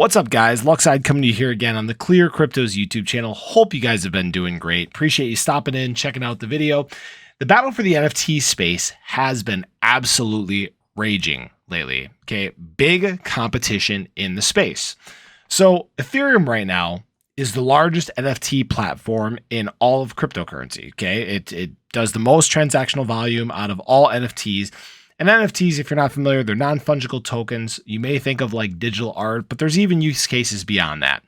What's up, guys? Luckside coming to you here again on the ClearCryptos YouTube channel. Hope you guys have been doing great. Appreciate you stopping in, checking out the video. The battle for the NFT space has been absolutely raging lately. Okay, big competition in the space. So Ethereum right now is the largest NFT platform in all of cryptocurrency. Okay, it does the most transactional volume out of all NFTs. And NFTs, if you're not familiar, they're non-fungible tokens. You may think of like digital art, but there's even use cases beyond that.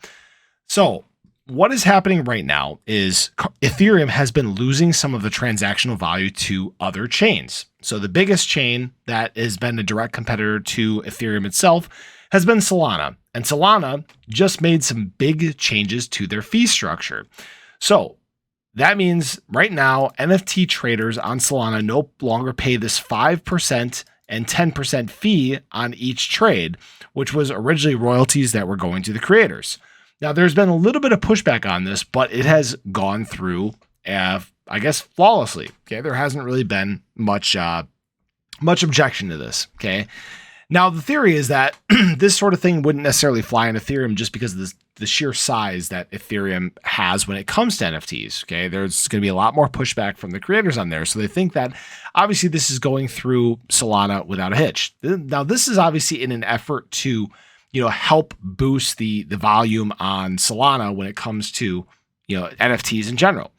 So what is happening right now is Ethereum has been losing some of the transactional value to other chains. So the biggest chain that has been a direct competitor to Ethereum itself has been Solana. And Solana just made some big changes to their fee structure. So that means right now, NFT traders on Solana no longer pay this 5% and 10% fee on each trade, which was originally royalties that were going to the creators. Now, there's been a little bit of pushback on this, but it has gone through, I guess, flawlessly. Okay, there hasn't really been much objection to this. Okay. Now, the theory is that this sort of thing wouldn't necessarily fly in Ethereum just because of the sheer size that Ethereum has when it comes to NFTs. Okay, there's going to be a lot more pushback from the creators on there. So they think that obviously this is going through Solana without a hitch. Now, this is obviously in an effort to, help boost the volume on Solana when it comes to, NFTs in general.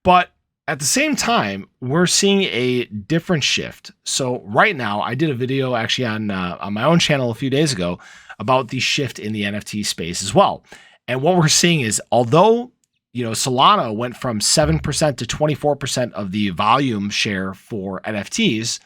But at the same time, we're seeing a different shift. So right now, I did a video actually on my own channel a few days ago about the shift in the NFT space as well. And what we're seeing is, although Solana went from 7% to 24% of the volume share for NFTs,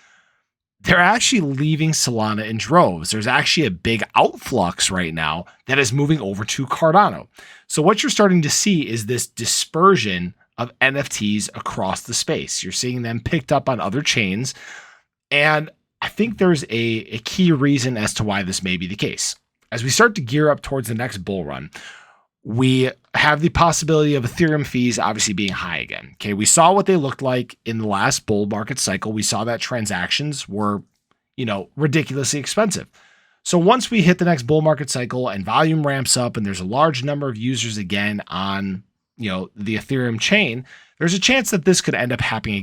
they're actually leaving Solana in droves. There's actually a big outflux right now that is moving over to Cardano. So what you're starting to see is this dispersion of NFTs across the space. You're seeing them picked up on other chains. And I think there's a key reason as to why this may be the case. As we start to gear up towards the next bull run, we have the possibility of Ethereum fees obviously being high again. Okay, we saw what they looked like in the last bull market cycle. We saw that transactions were, ridiculously expensive. So once we hit the next bull market cycle and volume ramps up and there's a large number of users again on the Ethereum chain, there's a chance that this could end up happening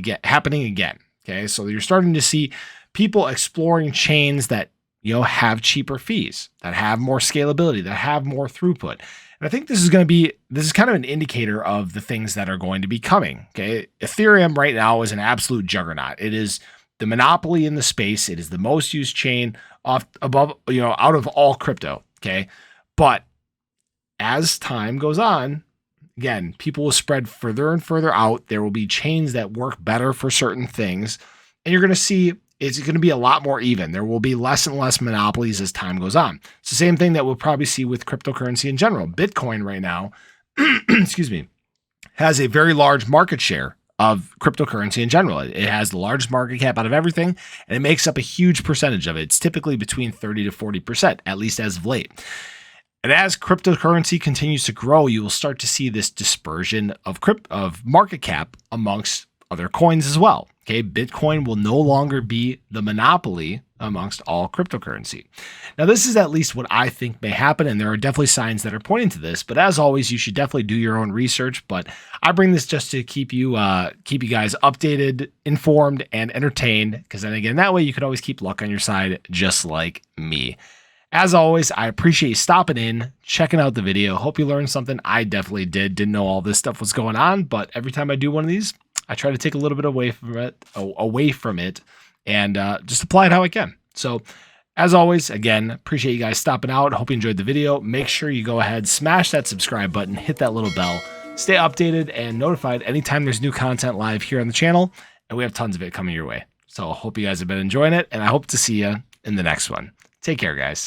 again. Okay, so you're starting to see people exploring chains that have cheaper fees, that have more scalability, that have more throughput. And I think this is kind of an indicator of the things that are going to be coming. Okay, Ethereum right now is an absolute juggernaut. It is the monopoly in the space. It is the most used chain out of all crypto. Okay, but as time goes on, again, people will spread further and further out. There will be chains that work better for certain things. And you're going to see it's going to be a lot more even. There will be less and less monopolies as time goes on. It's the same thing that we'll probably see with cryptocurrency in general. Bitcoin right now, has a very large market share of cryptocurrency in general. It has the largest market cap out of everything, and it makes up a huge percentage of it. It's typically between 30 to 40%, at least as of late. And as cryptocurrency continues to grow, you will start to see this dispersion of market cap amongst other coins as well. Okay, Bitcoin will no longer be the monopoly amongst all cryptocurrency. Now, this is at least what I think may happen, and there are definitely signs that are pointing to this. But as always, you should definitely do your own research. But I bring this just to keep you guys updated, informed, and entertained. Because then again, that way you can always keep luck on your side, just like me. As always, I appreciate you stopping in, checking out the video. Hope you learned something. I definitely did. Didn't know all this stuff was going on, but every time I do one of these, I try to take a little bit away from it, and just apply it how I can. So, as always, again, appreciate you guys stopping out. Hope you enjoyed the video. Make sure you go ahead, smash that subscribe button, hit that little bell, stay updated and notified anytime there's new content live here on the channel, and we have tons of it coming your way. So, I hope you guys have been enjoying it, and I hope to see you in the next one. Take care, guys.